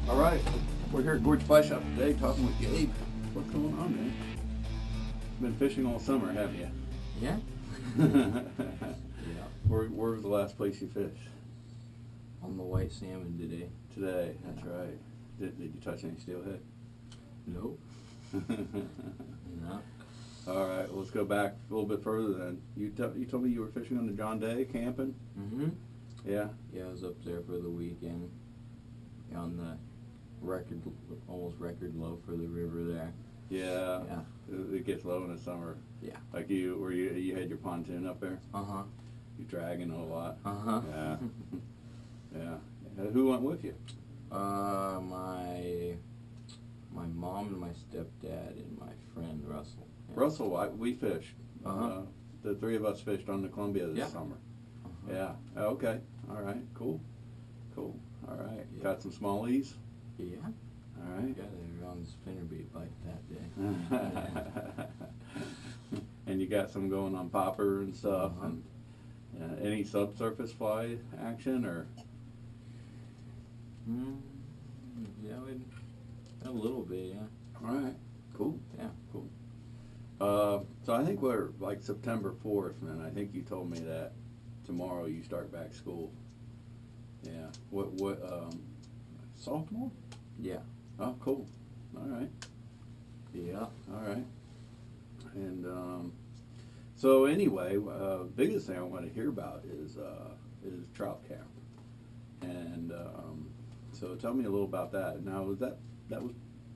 All right, we're here at Gorge Fly Shop today talking with Gabe. What's going on, man? Been fishing all summer, haven't you? Yeah. Yeah. Where was the last place you fished? On the white salmon today. Today, that's right. Did you touch any steelhead? Nope. No. All right, well, let's go back a little bit further then. You told me you were fishing on the John Day, camping? Mm-hmm. Yeah? Yeah, I was up there for the weekend on the almost record low for the river there. Yeah. Yeah. It gets low in the summer. Yeah. Like you had your pontoon up there? Uh-huh. You dragging a lot? Uh-huh. Yeah. Yeah. Who went with you? My mom and my stepdad and my friend Russell. Yeah. Russell, we fished. Uh-huh. The three of us fished on the Columbia this summer. Uh-huh. Yeah. Okay. All right. Cool. Cool. All right. Yeah. Got some smallies? Yeah. All right. Yeah, they were on the spinnerbait bite that day. And you got some going on popper and stuff. Uh-huh. And any subsurface fly action or? Yeah, a little bit, yeah. All right. Cool. Yeah. Cool. So I think we're like September 4th, man. I think you told me that tomorrow you start back school. Yeah. What, sophomore? Yeah. Oh, cool. All right. Yeah. All right. And, so anyway, biggest thing I want to hear about is trout camp. And, so tell me a little about that. Now, that was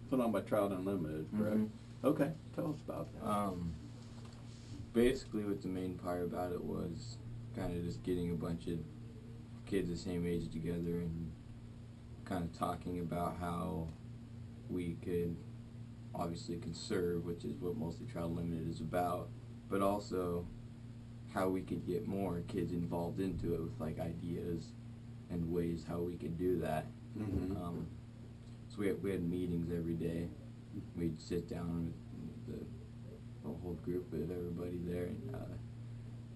put on by Trout Unlimited, correct? Mm-hmm. Okay. Tell us about that. Basically what the main part about it was kind of just getting a bunch of kids the same age together and kind of talking about how we could obviously conserve, which is what mostly Trout Unlimited is about, but also how we could get more kids involved into it with like ideas and ways how we could do that. Mm-hmm. So we had meetings every day. We'd sit down with the whole group of everybody there, and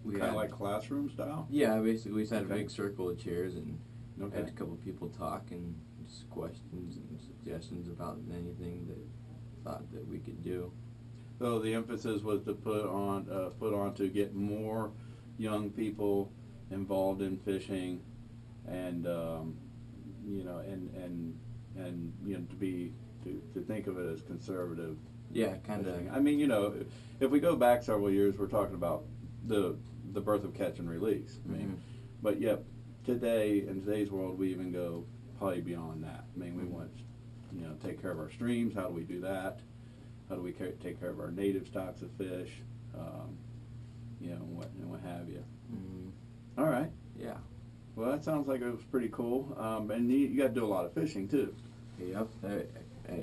we Kind had of like classroom style? yeah, basically we just had Okay. a big circle of chairs and Okay. had a couple people talk and just questions and suggestions about anything that thought that we could do. So the emphasis was to put on to get more young people involved in fishing, and you know, and you know, to think of it as conservative. Yeah, kind of. fishing. I mean, you know, if we go back several years, we're talking about the birth of catch and release. I mean, but yet today in today's world, we even go probably beyond that. I mean, we want, you know, take care of our streams. How do we do that? How do we take care of our native stocks of fish? You know, and what have you. All right. Yeah. Well, that sounds like it was pretty cool. And you got to do a lot of fishing too. Yep.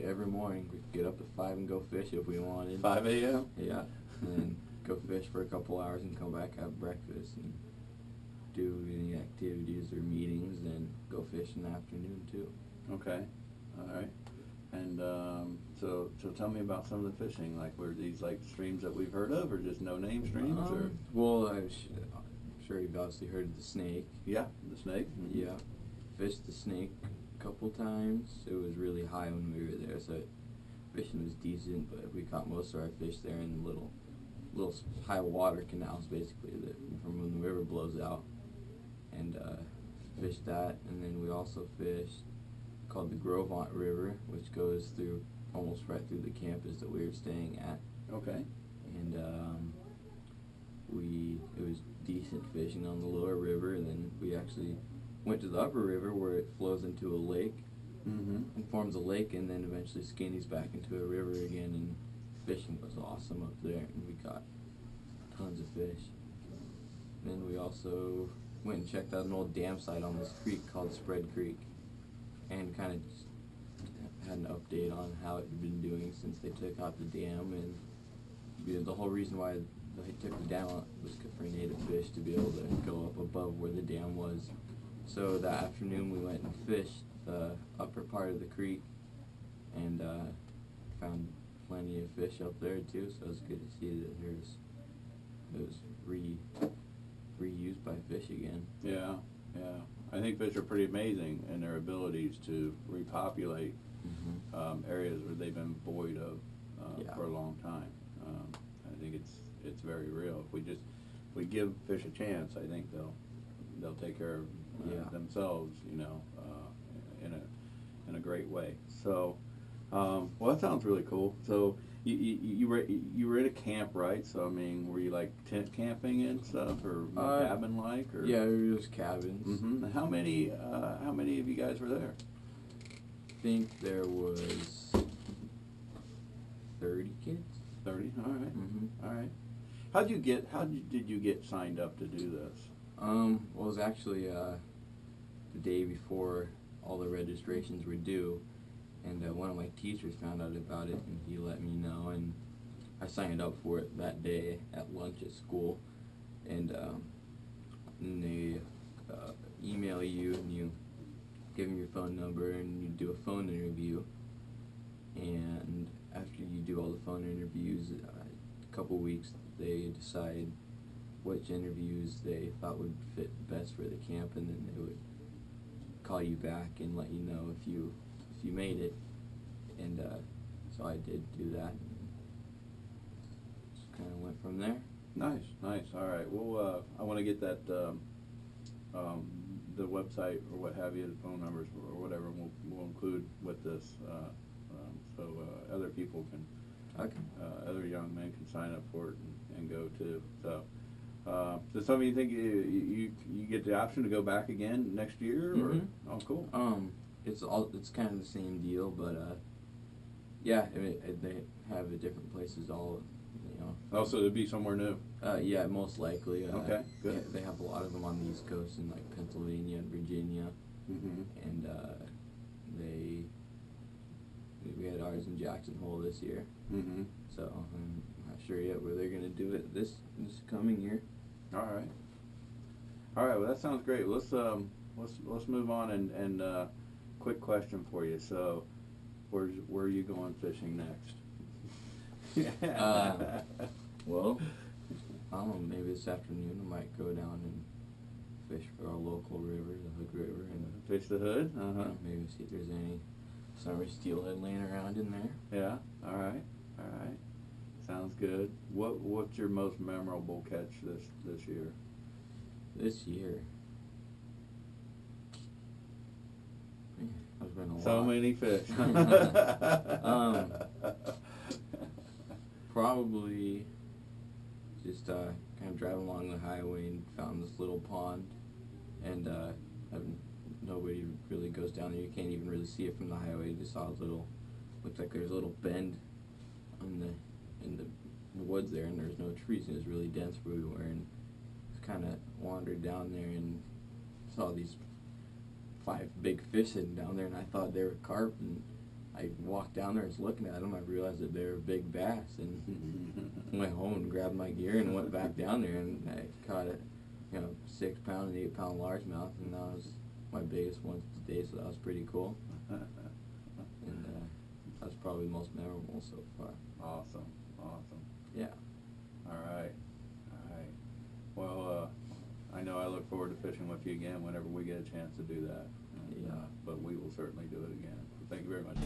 Every morning we'd get up at 5 and go fish if we wanted. 5 a.m. Yeah. And then go fish for a couple hours and come back, have breakfast, and do any activities or meetings, and go fish in the afternoon too. Okay. All right. And so tell me about some of the fishing. Like, were these like streams that we've heard of, or just no-name streams? Or Well, I'm sure you've obviously heard of the Snake. yeah, the Snake. Mm-hmm. Yeah, fished the Snake a couple times. It was really high when we were there, so fishing was decent. But we caught most of our fish there in little high water canals, basically, that from when the river blows out, and fished that. And then we also fished called the Grovant River, which goes through almost right through the campus that we were staying at. Okay. And it was decent fishing on the lower river, and then we actually went to the upper river where it flows into a lake Mm-hmm. and forms a lake, and then eventually skinnies back into a river again, and fishing was awesome up there, and we caught tons of fish. Then we also went and checked out an old dam site on this creek called Spread Creek, and kind of had an update on how it had been doing since they took out the dam. And the whole reason why they took the dam out was for native fish to be able to go up above where the dam was. So that afternoon we went and fished the upper part of the creek, and found plenty of fish up there too, so it was good to see that it was reused by fish again. Yeah, yeah. I think fish are pretty amazing in their abilities to repopulate areas where they've been void of for a long time. I think it's very real. If we give fish a chance, I think they'll take care of themselves, in a great way. So, well, that sounds really cool. So you were at a camp, right? So I mean, were you like tent camping and stuff, or cabin like? Or? Yeah, it was cabins. Mm-hmm. How many of you guys were there? I think there was 30 kids. 30. All right. All right. How did you get signed up to do this? Well, it was actually the day before all the registrations were due, and one of my teachers found out about it, and he let me know, and I signed up for it that day at lunch at school, and they email you, and you give them your phone number, and you do a phone interview, and after you do all the phone interviews, a couple weeks, they decide which interviews they thought would fit best for the camp, and then they would call you back and let you know if you made it. And so I did do that, and just kind of went from there. Nice. All right. Well, I want to get that the website or what have you, the phone numbers or whatever. We'll include with this, so other people can, other young men can sign up for it and go too. So. Does some of you think you get the option to go back again next year? Or? Oh, cool. It's kind of the same deal, but yeah, I mean, they have it different places all, Oh, so it'd be somewhere new. Yeah, most likely. Okay, good. Yeah, they have a lot of them on the East Coast in like Pennsylvania and Virginia, and we had ours in Jackson Hole this year. So I'm not sure yet where they're going to do it this coming year. All right. Well, that sounds great. Let's move on and quick question for you. So, where are you going fishing next? Well, I don't know. Maybe this afternoon I might go down and fish for our local river, the Hood River, and fish the Hood. Maybe see if there's any summer steelhead laying around in there. Yeah. All right. Sounds good. What's your most memorable catch this year? This year, man, there's been a lot. So many fish. Probably just kind of driving along the highway and found this little pond, and nobody really goes down there. You can't even really see it from the highway. You just saw a little, looked like there's a little bend in the woods there, and there's no trees, and it was really dense where we were, and just kind of wandered down there and saw these 5 big fish sitting down there, and I thought they were carp, and I walked down there and was looking at them. I realized that they were big bass, and went home and grabbed my gear and went back down there, and I caught a 6-pound and 8-pound largemouth, and that was my biggest one today, so that was pretty cool. And that's probably the most memorable so far. Awesome. Yeah. All right. Well, I know I look forward to fishing with you again whenever we get a chance to do that. And, but we will certainly do it again. So thank you very much.